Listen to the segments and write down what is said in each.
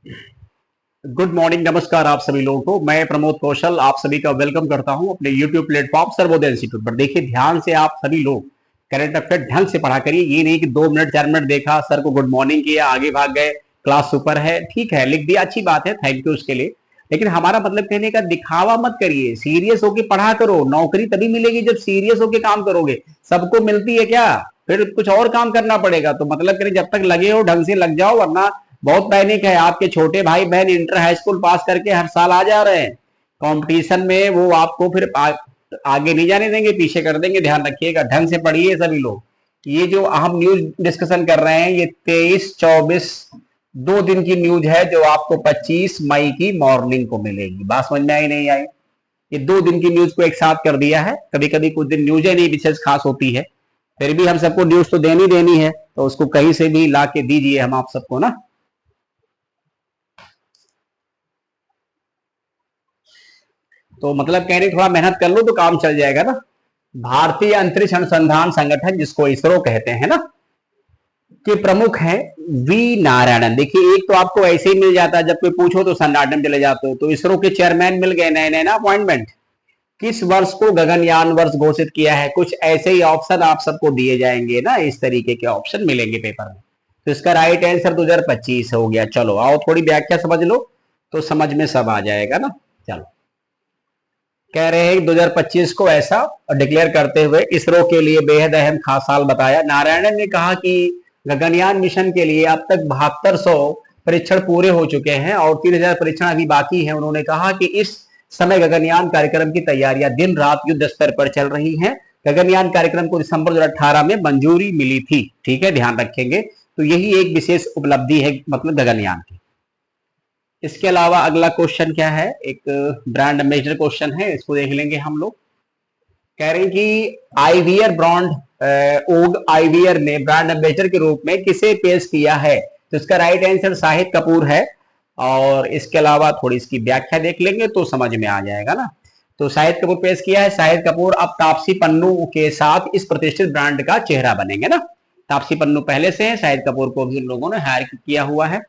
Good morning, नमस्कार आप सभी लोगों को। मैं प्रमोद कौशल आप सभी का वेलकम करता हूं अपने यूट्यूब प्लेटफॉर्म सर्वोदय इंस्टीट्यूट पर। देखिए ध्यान से आप सभी लोग करंट अफेयर ढंग से पढ़ा करिए। ये नहीं कि 2 मिनट 4 मिनट देखा, सर को गुड मॉर्निंग किया, आगे भाग गए, क्लास सुपर है, ठीक है, लिख दिया, अच्छी बात है, थैंक यू उसके लिए। लेकिन हमारा मतलब कहने का दिखावा मत करिए, सीरियस होके पढ़ा करो। नौकरी तभी मिलेगी जब सीरियस होके काम करोगे। सबको मिलती है क्या? फिर कुछ और काम करना पड़ेगा। तो मतलब करें, जब तक लगे हो ढंग से लग जाओ, वरना बहुत पैनिक है। आपके छोटे भाई बहन इंटर हाई स्कूल पास करके हर साल आ जा रहे हैं कंपटीशन में, वो आपको फिर आगे नहीं जाने देंगे, पीछे कर देंगे। ध्यान रखिएगा, ढंग से पढ़िए सभी लोग। ये जो हम न्यूज डिस्कशन कर रहे हैं, ये 23-24 2 दिन की न्यूज है, जो आपको 25 मई की मॉर्निंग को मिलेगी। बात समझ में आई नहीं आई? ये 2 दिन की न्यूज को एक साथ कर दिया है। कभी कभी कुछ दिन न्यूज नहीं विशेष खास होती है, फिर भी हम सबको न्यूज तो देनी देनी है, तो उसको कहीं से भी ला के दीजिए हम आप सबको ना। तो मतलब कह रही थोड़ा मेहनत कर लो तो काम चल जाएगा ना। भारतीय अंतरिक्ष अनुसंधान संगठन, जिसको इसरो कहते हैं ना, के प्रमुख हैं वी नारायणन। देखिए, एक तो आपको ऐसे ही मिल जाता है, जब कोई पूछो तो सन्नाटन चले जाते हो। तो इसरो के चेयरमैन मिल गए, नए नए ना अपॉइंटमेंट। किस वर्ष को गगनयान वर्ष घोषित किया है? कुछ ऐसे ही ऑप्शन आप सबको दिए जाएंगे ना, इस तरीके के ऑप्शन मिलेंगे पेपर में। तो इसका राइट आंसर 2025 हो गया। चलो आओ थोड़ी व्याख्या समझ लो, तो समझ में सब आ जाएगा ना। चलो, कह रहे हैं 2025 को ऐसा डिक्लेयर करते हुए इसरो के लिए बेहद अहम खास साल बताया। नारायणन ने कहा कि गगनयान मिशन के लिए अब तक 7200 परीक्षण पूरे हो चुके हैं और 3000 परीक्षण अभी बाकी हैं। उन्होंने कहा कि इस समय गगनयान कार्यक्रम की तैयारियां दिन रात युद्ध स्तर पर चल रही हैं। गगनयान कार्यक्रम को दिसंबर 2018 में मंजूरी मिली थी। ठीक है, ध्यान रखेंगे। तो यही एक विशेष उपलब्धि है, मतलब गगनयान की। इसके अलावा अगला क्वेश्चन क्या है, एक ब्रांड एम्बेसडर क्वेश्चन है, इसको देख लेंगे हम लोग। कह रहे हैं कि आईवीआर ब्रांड ओग आईवीआर ने ब्रांड एम्बेसडर के रूप में किसे पेश किया है? तो इसका राइट आंसर शाहिद कपूर है। और इसके अलावा थोड़ी इसकी व्याख्या देख लेंगे तो समझ में आ जाएगा ना। तो शाहिद कपूर पेश किया है। शाहिद कपूर अब तापसी पन्नू के साथ इस प्रतिष्ठित ब्रांड का चेहरा बनेंगे ना। तापसी पन्नू पहले से है, शाहिद कपूर को भी उन लोगों ने हायर किया हुआ है।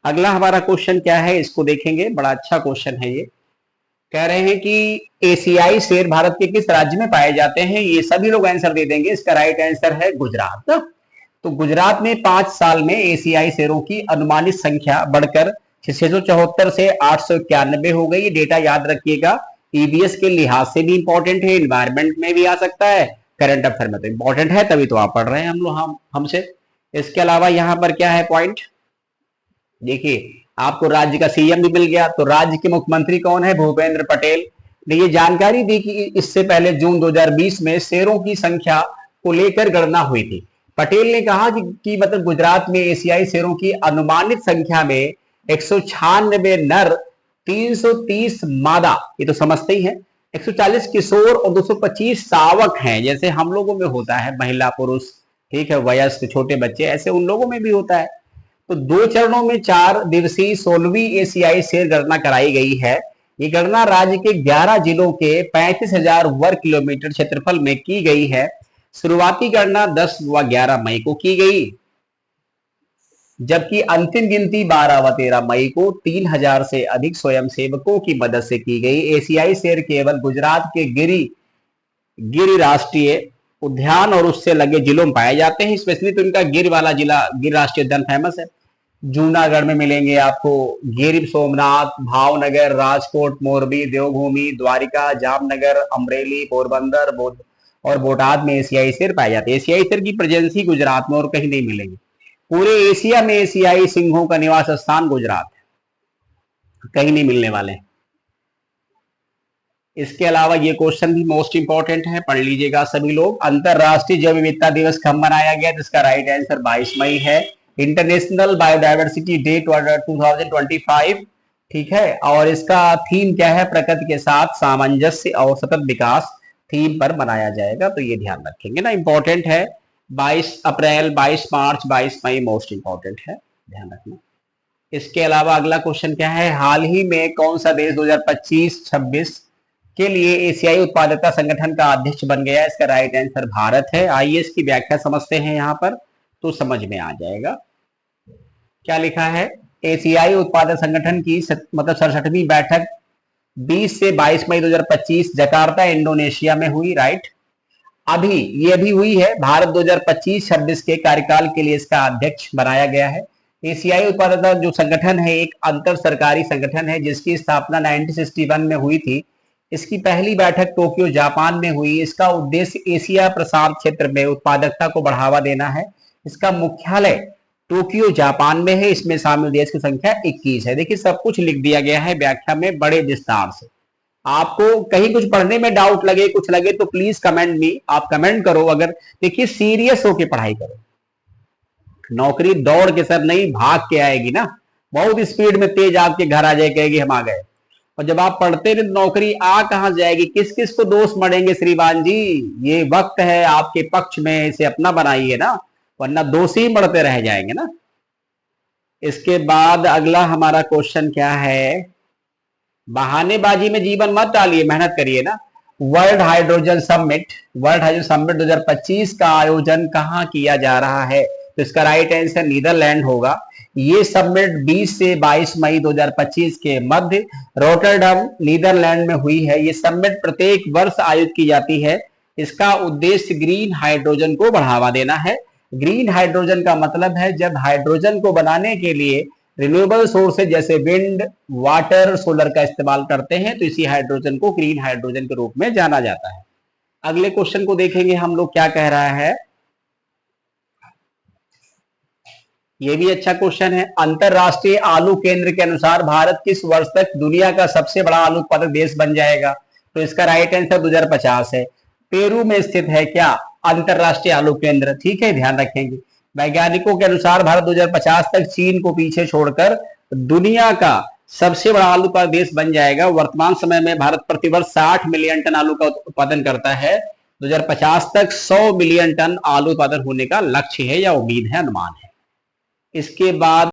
अगला हमारा क्वेश्चन क्या है, इसको देखेंगे, बड़ा अच्छा क्वेश्चन है ये। कह रहे हैं कि एशियाई शेर भारत के किस राज्य में पाए जाते हैं? ये सभी लोग आंसर दे देंगे। इसका राइट आंसर है गुजरात। तो गुजरात में 5 साल में एशियाई शेरों की अनुमानित संख्या बढ़कर 674 से 891 हो गई। ये डेटा याद रखिएगा, ईवीएस के लिहाज से भी इंपॉर्टेंट है, इन्वायरमेंट में भी आ सकता है, करंट अफेयर में तो इंपॉर्टेंट है, तभी तो आप पढ़ रहे हैं हम लोग हमसे। इसके अलावा यहाँ पर क्या है पॉइंट, देखिए, आपको राज्य का सीएम भी मिल गया। तो राज्य के मुख्यमंत्री कौन है? भूपेंद्र पटेल ने ये जानकारी दी कि इससे पहले जून 2020 में शेरों की संख्या को लेकर गणना हुई थी। पटेल ने कहा कि मतलब गुजरात में एशियाई शेरों की अनुमानित संख्या में 196 नर, 330 मादा, ये तो समझते ही है, 140 किशोर और 225 शावक हैं। जैसे हम लोगों में होता है महिला पुरुष, ठीक है, वयस्क छोटे बच्चे, ऐसे उन लोगों में भी होता है। तो 2 चरणों में 4 दिवसीय 16वीं एशियाई शेर गणना कराई गई है। ये गणना राज्य के 11 जिलों के 35,000 वर्ग किलोमीटर क्षेत्रफल में की गई है। शुरुआती गणना 10 व 11 मई को की गई, जबकि अंतिम गिनती 12 व 13 मई को 3,000 से अधिक स्वयंसेवकों की मदद से की गई। एशियाई शेर केवल गुजरात के गिर राष्ट्रीय उद्यान और उससे लगे जिलों में पाए जाते हैं। स्पेशली तो इनका गिर वाला जिला, गिर राष्ट्रीय उद्यान फेमस है। जूनागढ़ में मिलेंगे आपको, गिर सोमनाथ, भावनगर, राजकोट, मोरबी, देवभूमि, द्वारिका, जामनगर, अमरेली, पोरबंदर और बोटाद में एशियाई शेर पाए जाते हैं। एशियाई शेर की प्रेजेंसी गुजरात में और कहीं नहीं मिलेगी। पूरे एशिया में एशियाई सिंहों का निवास स्थान गुजरात है, कहीं नहीं मिलने वाले। इसके अलावा ये क्वेश्चन भी मोस्ट इंपॉर्टेंट है, पढ़ लीजिएगा सभी लोग। अंतरराष्ट्रीय जैव विविधता दिवस कब मनाया गया? जिसका राइट आंसर 22 मई है। इंटरनेशनल बायोडायवर्सिटी डे 2025, ठीक है। और इसका थीम क्या है? प्रकृति के साथ सामंजस्य और सतत विकास थीम पर मनाया जाएगा। तो ये ध्यान रखेंगे ना, इंपॉर्टेंट है। 22 अप्रैल, 22 मार्च, 22 मई मोस्ट इंपॉर्टेंट है, ध्यान रखना। इसके अलावा अगला क्वेश्चन क्या है, हाल ही में कौन सा देश 2025-26 के लिए एशियाई उत्पादकता संगठन का अध्यक्ष बन गया? इसका राइट आंसर भारत है। आइए इसकी व्याख्या समझते हैं, यहां पर तो समझ में आ जाएगा। क्या लिखा है, एशियाई उत्पादक संगठन की मतलब 67वीं बैठक 20 से 22 मई 2025 जकार्ता इंडोनेशिया में हुई, राइट। अभी ये भी हुई है, भारत 2025-26 के कार्यकाल के लिए इसका अध्यक्ष बनाया गया है। एशियाई उत्पादक जो संगठन है एक अंतर सरकारी संगठन है जिसकी स्थापना 1961 में हुई थी। इसकी पहली बैठक टोक्यो जापान में हुई। इसका उद्देश्य एशिया प्रशांत क्षेत्र में उत्पादकता को बढ़ावा देना है। इसका मुख्यालय टोक्यो जापान में है। इसमें शामिल देश की संख्या 21 है। देखिए सब कुछ लिख दिया गया है व्याख्या में बड़े विस्तार से। आपको कहीं कुछ पढ़ने में डाउट लगे, कुछ लगे तो प्लीज कमेंट में आप कमेंट करो। अगर देखिए सीरियस होके पढ़ाई करो, नौकरी दौड़ के सर नहीं भाग के आएगी ना, बहुत स्पीड में तेज आपके घर आ जाए कहेगी हम आ गए, और जब आप पढ़ते रहे नौकरी आ कहां जाएगी, किस किस को दोष मढ़ेंगे श्रीमान जी। ये वक्त है आपके पक्ष में, इसे अपना बनाइए ना, वरना दोषी मढ़ते रह जाएंगे ना। इसके बाद अगला हमारा क्वेश्चन क्या है, बहानेबाजी में जीवन मत डालिए, मेहनत करिए ना। वर्ल्ड हाइड्रोजन समिट 2025 का आयोजन कहां किया जा रहा है, तो इसका राइट आंसर नीदरलैंड होगा। ये समिट 20 से 22 मई 2025 के मध्य रोटरडम नीदरलैंड में हुई है। ये समिट प्रत्येक वर्ष आयोजित की जाती है। इसका उद्देश्य ग्रीन हाइड्रोजन को बढ़ावा देना है। ग्रीन हाइड्रोजन का मतलब है जब हाइड्रोजन को बनाने के लिए रिन्यूएबल सोर्सेज जैसे विंड, वाटर, सोलर का इस्तेमाल करते हैं, तो इसी हाइड्रोजन को ग्रीन हाइड्रोजन के रूप में जाना जाता है। अगले क्वेश्चन को देखेंगे हम लोग क्या कह रहा है। ये भी अच्छा क्वेश्चन है। अंतरराष्ट्रीय आलू केंद्र के अनुसार भारत किस वर्ष तक दुनिया का सबसे बड़ा आलू उत्पादक देश बन जाएगा, तो इसका राइट आंसर 2050 है। पेरू में स्थित है क्या अंतरराष्ट्रीय आलू केंद्र, ठीक है, ध्यान रखेंगे। वैज्ञानिकों के अनुसार भारत 2050 तक चीन को पीछे छोड़कर दुनिया का सबसे बड़ा आलू उत्पादक देश बन जाएगा। वर्तमान समय में भारत प्रतिवर्ष 60 मिलियन टन आलू का उत्पादन करता है। 2050 तक 100 मिलियन टन आलू उत्पादन होने का लक्ष्य है या उम्मीद है, अनुमान है। इसके बाद